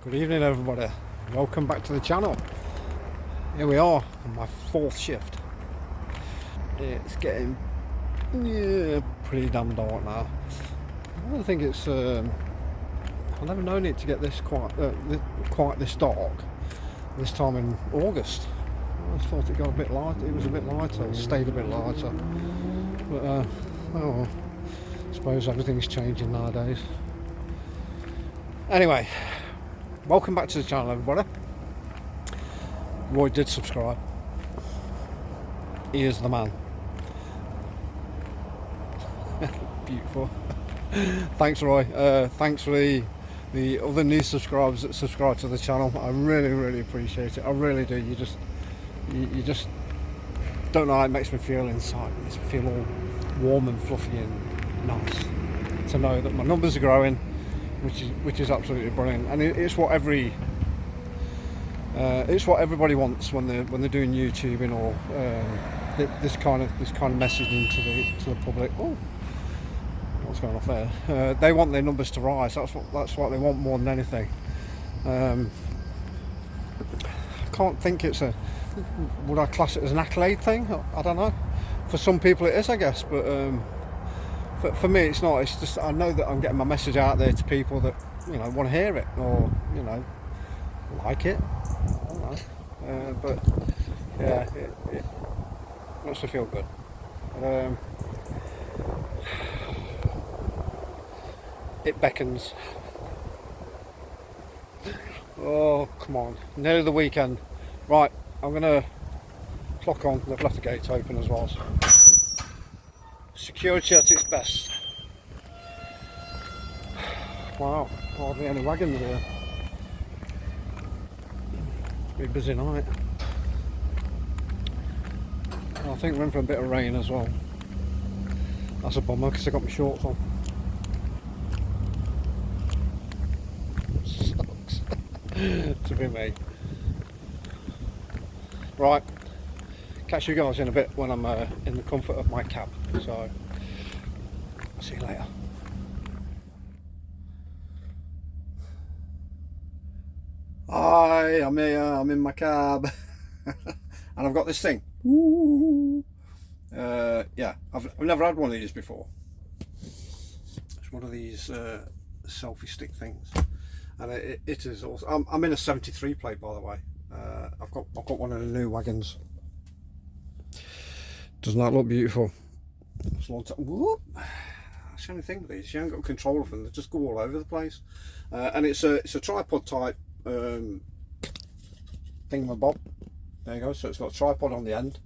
Good evening everybody, welcome back to the channel. Here we are on my fourth shift. It's getting pretty damn dark now. I don't think it's I've never known it to get this quite this dark this time in August. I just thought it got a bit light. It was a bit lighter, it stayed a bit lighter, but oh, I suppose everything's changing nowadays. Anyway, welcome back to the channel everybody. Roy did subscribe. He is the man. Beautiful. Thanks Roy. Thanks for the other new subscribers that subscribe to the channel. I really appreciate it. I really do. You just don't know how it makes me feel inside. It makes me feel all warm and fluffy and nice to know that my numbers are growing, which is absolutely brilliant. And it's what everybody wants when they're doing YouTubing or this kind of messaging to the public. Oh, what's going off there? They want their numbers to rise. That's what they want more than anything. I can't think it's a. Would I class it as an accolade thing? I don't know. For some people it is, I guess, but for me it's not. It's just I know that I'm getting my message out there to people that want to hear it or like it. I don't know. But yeah, it makes me feel good. It beckons. Oh, come on. Nearly the weekend. Right, I'm going to clock on. They've left the gates open as well. So. Security at its best. Wow, hardly any wagons here. It's been a busy night. I think we're in for a bit of rain as well. That's a bummer because I got my shorts on. Sucks. To be me. Right, catch you guys in a bit when I'm in the comfort of my cab. So, see you later. Hi, I'm here. I'm in my cab, and I've got this thing. Ooh. Yeah, I've never had one of these before. It's one of these selfie stick things, and it is awesome. I'm in a 73 plate, by the way. I've got one of the new wagons. Doesn't that look beautiful? It's a long time. Whoop. That's the only thing with these. You haven't got control of them. They just go all over the place. And it's a tripod type thingamabob. There you go. So it's got a tripod on the end,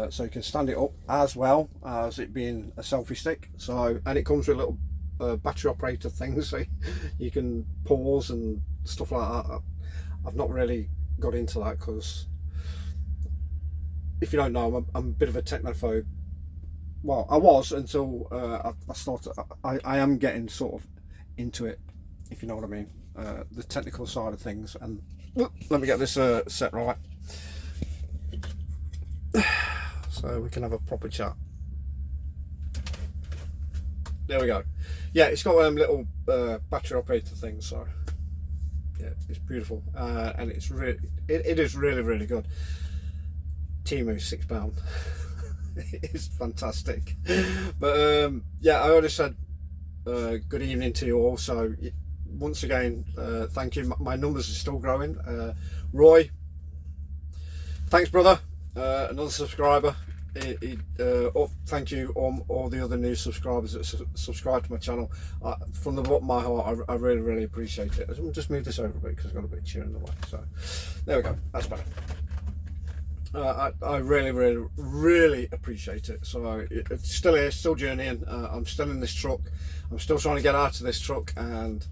so you can stand it up as well as it being a selfie stick. So, and it comes with a little battery operated things, so you can pause and stuff like that. I've not really got into that because, if you don't know, I'm a bit of a technophobe. Well, I was until I started. I am getting sort of into it, if you know what I mean. The technical side of things. And let me get this set right, so we can have a proper chat. There we go. Yeah, it's got little battery operated things. So yeah, it's beautiful, and it's really it is really good. Temu's £6. It's fantastic. But yeah, I already said good evening to you all. So once again, thank you. My numbers are still growing. Roy, thanks brother. Another subscriber. Thank you all the other new subscribers that subscribe to my channel. From the bottom of my heart, I really appreciate it. I'll just move this over a bit because I've got a bit of cheer in the way. So there we go, that's better. I really appreciate it. So it's still here, still journeying. I'm still in this truck. I'm still trying to get out of this truck, and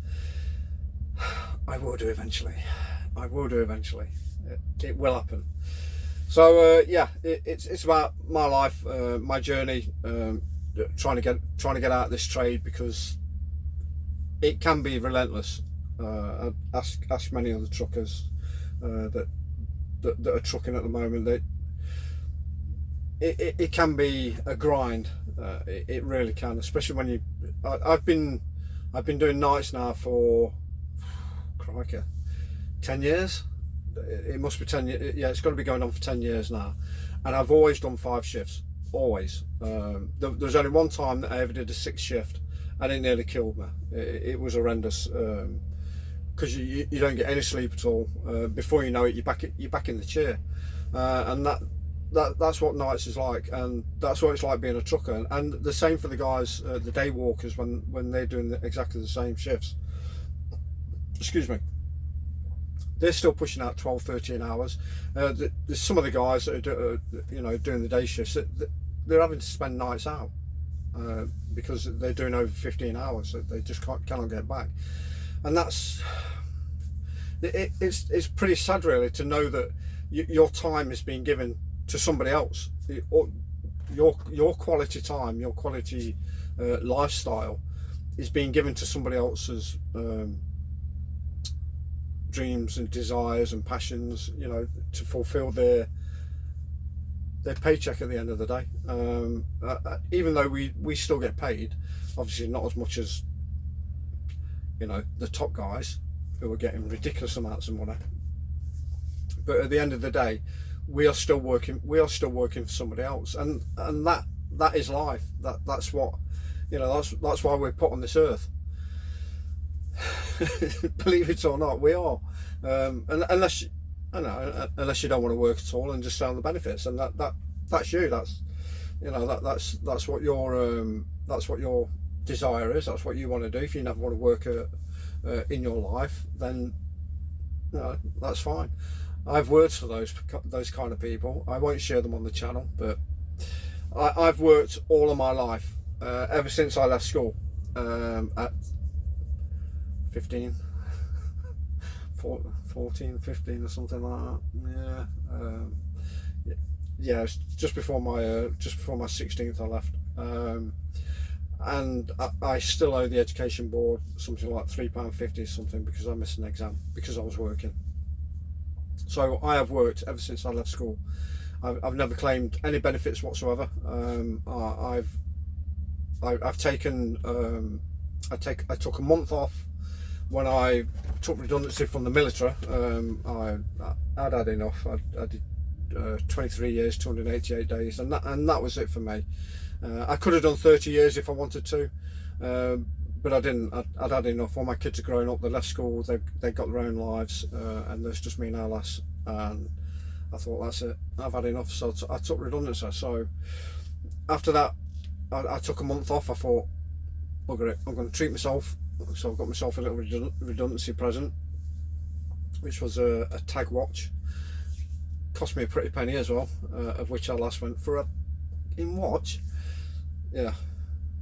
I will do eventually. I will do eventually. It will happen. So yeah, it's about my life, my journey, trying to get out of this trade, because it can be relentless. Ask many other truckers that are trucking at the moment. That it can be a grind. It really can, especially when I've been doing nights now for crikey, 10 years. It must be 10 years. Yeah, it's got to be going on for 10 years now. And I've always done 5 shifts, always. There's only one time that I ever did a 6th shift, and it nearly killed me. It was horrendous, because you don't get any sleep at all. Before you know it, you're back in the chair, and that's what nights is like, and that's what it's like being a trucker. And the same for the guys, the day walkers, when they're doing exactly the same shifts. Excuse me. They're still pushing out 12, 13 hours. There's some of the guys that are doing the day shifts, they're having to spend nights out because they're doing over 15 hours. So they just cannot get back, and it's pretty sad, really, to know that your time is being given to somebody else. Your quality time, your quality lifestyle is being given to somebody else's dreams and desires and passions, to fulfill their paycheck at the end of the day. Even though we still get paid, obviously not as much as the top guys who are getting ridiculous amounts of money, but at the end of the day, we are still working for somebody else, and that is life. That's what that's why we're put on this earth. Believe it or not, we are. Unless you don't want to work at all and just stay on the benefits, and that's you. That's what your desire is. That's what you want to do. If you never want to work in your life, then that's fine. I've worked for those kind of people. I won't share them on the channel, but I've worked all of my life, ever since I left school at 14, 15 or something like that. Yeah, it's just before my 16th I left, and I still owe the education board something like £3.50 or something because I missed an exam because I was working. So I have worked ever since I left school. I've never claimed any benefits whatsoever. I've taken I took a month off when I took redundancy from the military. I'd had enough. I did 23 years, 288 days, and that was it for me. I could have done 30 years if I wanted to, but I didn't. I'd had enough. All my kids are growing up. They left school. They got their own lives, and there's just me now, lass. And I thought, that's it. I've had enough. So I took redundancy. So after that, I took a month off. I thought, bugger it, I'm going to treat myself. So I got myself a little redundancy present, which was a tag watch. Cost me a pretty penny as well, of which I last went for a watch. Yeah,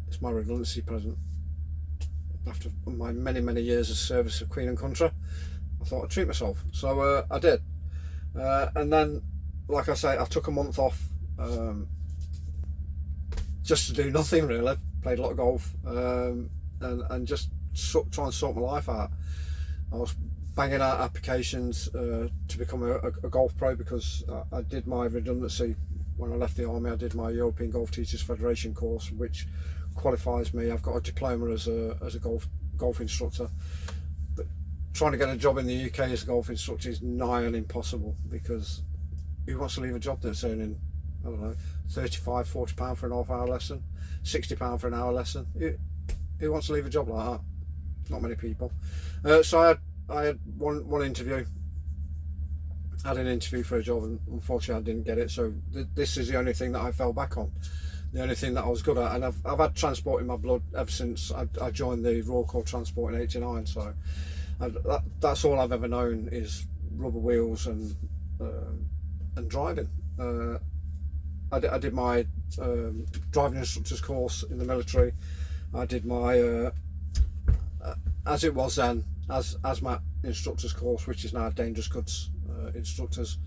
it's my redundancy present. After my many years of service of Queen and Country, I thought I'd treat myself. So I did. And then, like I say, I took a month off just to do nothing really. Played a lot of golf and just try and sort my life out. I was banging out applications to become a golf pro because I did my redundancy when I left the army. I did my European Golf Teachers Federation course, which qualifies me. I've got a diploma as a golf instructor. But trying to get a job in the UK as a golf instructor is nigh on impossible, because who wants to leave a job that's earning, I don't know, £35, £40 for an half-hour lesson, £60 for an hour lesson? Who wants to leave a job like that? Not many people. So I had one interview. I had an interview for a job, and unfortunately I didn't get it. So this is the only thing that I fell back on, the only thing that I was good at. And I've had transport in my blood ever since I joined the Royal Corps Transport in '89. So that's all I've ever known is rubber wheels and driving. I did my driving instructor's course in the military. I did my as it was then, ASMAT instructor's course, which is now Dangerous Goods instructors,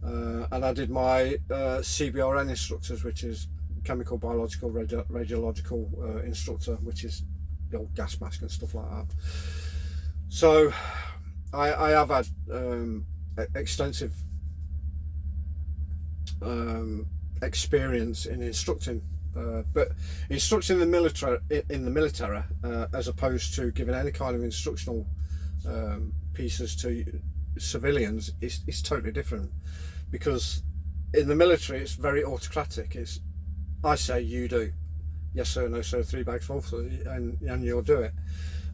and I did my CBRN instructors, which is chemical, biological, radiological instructor, which is the old gas mask and stuff like that. So I have had extensive experience in instructing, but instructing in the military as opposed to giving any kind of instructional pieces to civilians is totally different, because in the military it's very autocratic. It's I say, you do, yes sir, no sir, 3 bags full, and you'll do it.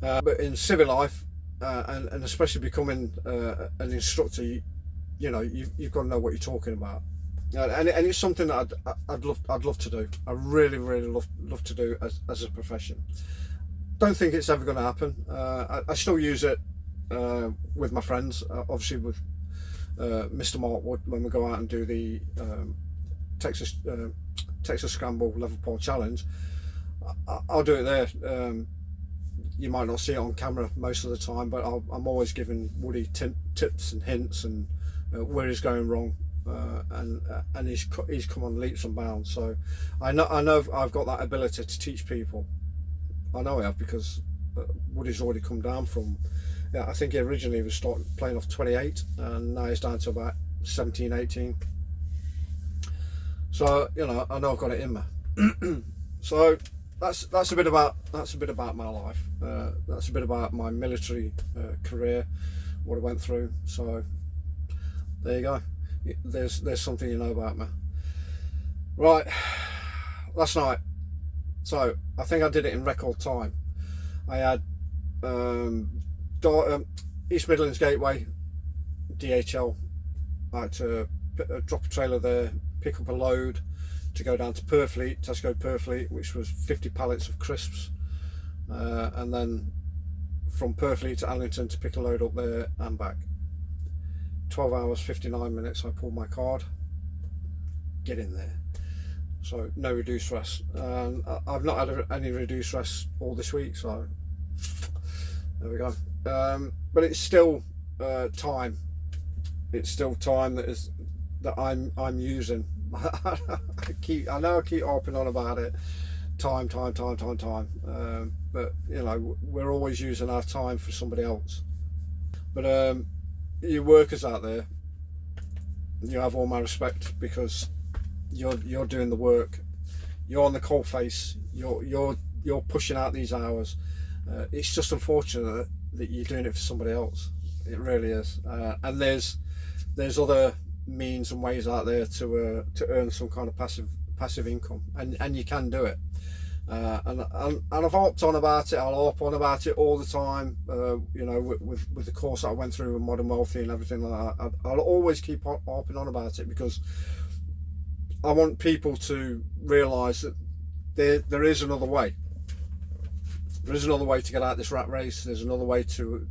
But in civil life, and especially becoming an instructor, you've got to know what you're talking about, and it's something that I'd love to do. I really love to do as a profession. Don't think it's ever going to happen. I still use it with my friends, obviously with Mr. Mark Wood, when we go out and do the Texas Scramble Level Pole Challenge. I'll do it there. You might not see it on camera most of the time, but I'm always giving Woody tips and hints, and where he's going wrong, and he's come on leaps and bounds. So I know I've got that ability to teach people. I know I have, because Woody's already come down from, I think he originally was starting playing off 28, and now he's down to about 17, 18. So I know I've got it in me. So that's a bit about my life. That's a bit about my military career, what I went through. So there you go. There's something you know about me. Right, last night. So I think I did it in record time. I had East Midlands Gateway, DHL. I had to drop a trailer there, pick up a load to go down to Purfleet, Tesco Purfleet, which was 50 pallets of crisps, and then from Purfleet to Allington to pick a load up there and back. 12 hours 59 minutes. I pulled my card, get in there. So no reduced rest. I've not had any reduced rest all this week, so there we go. But it's still time. It's still time that I'm using. I know I keep harping on about it. Time. But we're always using our time for somebody else. But you workers out there, you have all my respect, because you're doing the work. You're on the coal face. You're pushing out these hours. It's just unfortunate that you're doing it for somebody else. It really is. And there's other means and ways out there to earn some kind of passive income, and you can do it. And I've harped on about it. I'll harp on about it all the time. With the course that I went through with Modern Wealthy and everything like that, I'll always keep harping on about it, because I want people to realise that there is another way. There is another way to get out of this rat race. There's another way to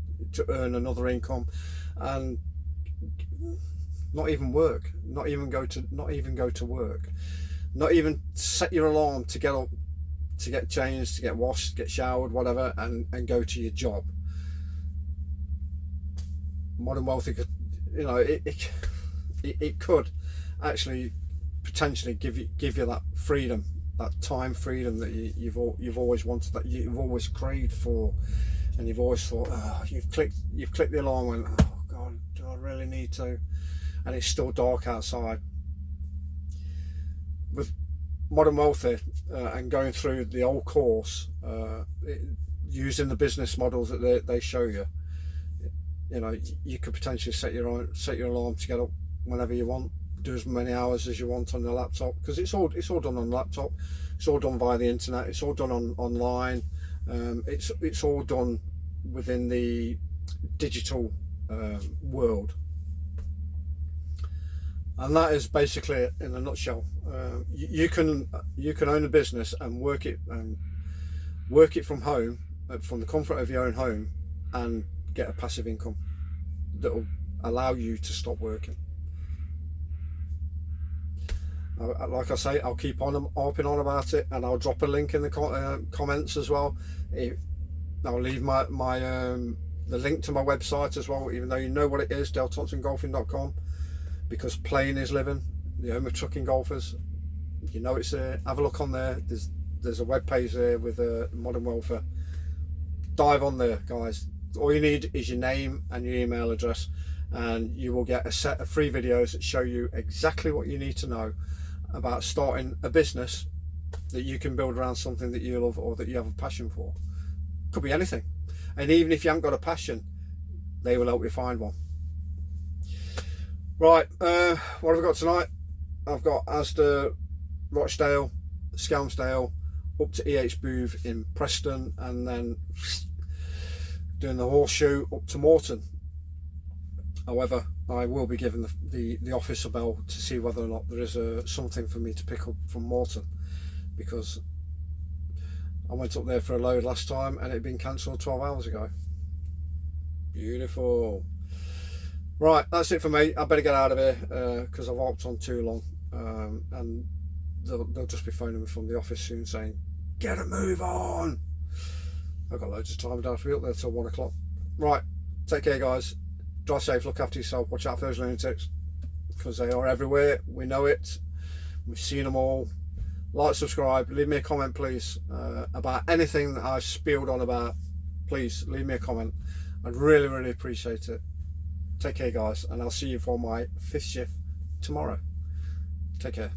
earn another income, and not even work. Not even go to work. Not even set your alarm to get up, to get changed, to get washed, get showered, whatever, and go to your job. Modern Wealthy could, it could actually potentially give you that freedom, that time freedom that you've always wanted, that you've always craved for, and you've always thought, you've clicked the alarm and went, oh God, do I really need to? And it's still dark outside. With Modern Wealthy and going through the old course, using the business models that they show you, you could potentially set your alarm to get up whenever you want, do as many hours as you want on the laptop, because it's all done on the laptop. It's all done via the internet. It's all done online. It's all done within the digital world. And that is basically it in a nutshell. You can own a business and work it from home, from the comfort of your own home, and get a passive income that will allow you to stop working. Like I say, I'll keep on harping on about it, and I'll drop a link in the comments as well. I'll leave my the link to my website as well, even though you know what it is, DaleThompsonGolfing.com. Because playing is living, the home of trucking golfers. It's there. Have a look on there. There's a web page there with Modern Wealthy. Dive on there, guys. All you need is your name and your email address, and you will get a set of free videos that show you exactly what you need to know about starting a business that you can build around something that you love or that you have a passion for. Could be anything. And even if you haven't got a passion, they will help you find one. Right, what have I got tonight? I've got Asda, Rochdale, Skelmersdale, up to EH Booth in Preston, and then doing the horseshoe up to Moreton. However, I will be giving the office a bell to see whether or not there is something for me to pick up from Moreton, because I went up there for a load last time and it had been cancelled 12 hours ago. Beautiful. Right, that's it for me. I better get out of here because I've walked on too long, and they'll just be phoning me from the office soon saying, get a move on. I've got loads of time. I don't have to be up there till 1 o'clock. Right, take care guys. Drive safe, look after yourself, watch out for those lunatics, because they are everywhere. We know it, we've seen them all. Like, subscribe, leave me a comment please, about anything that I've spilled on about. Please leave me a comment. I'd really appreciate it. Take care guys, and I'll see you for my 5th shift tomorrow. Take care.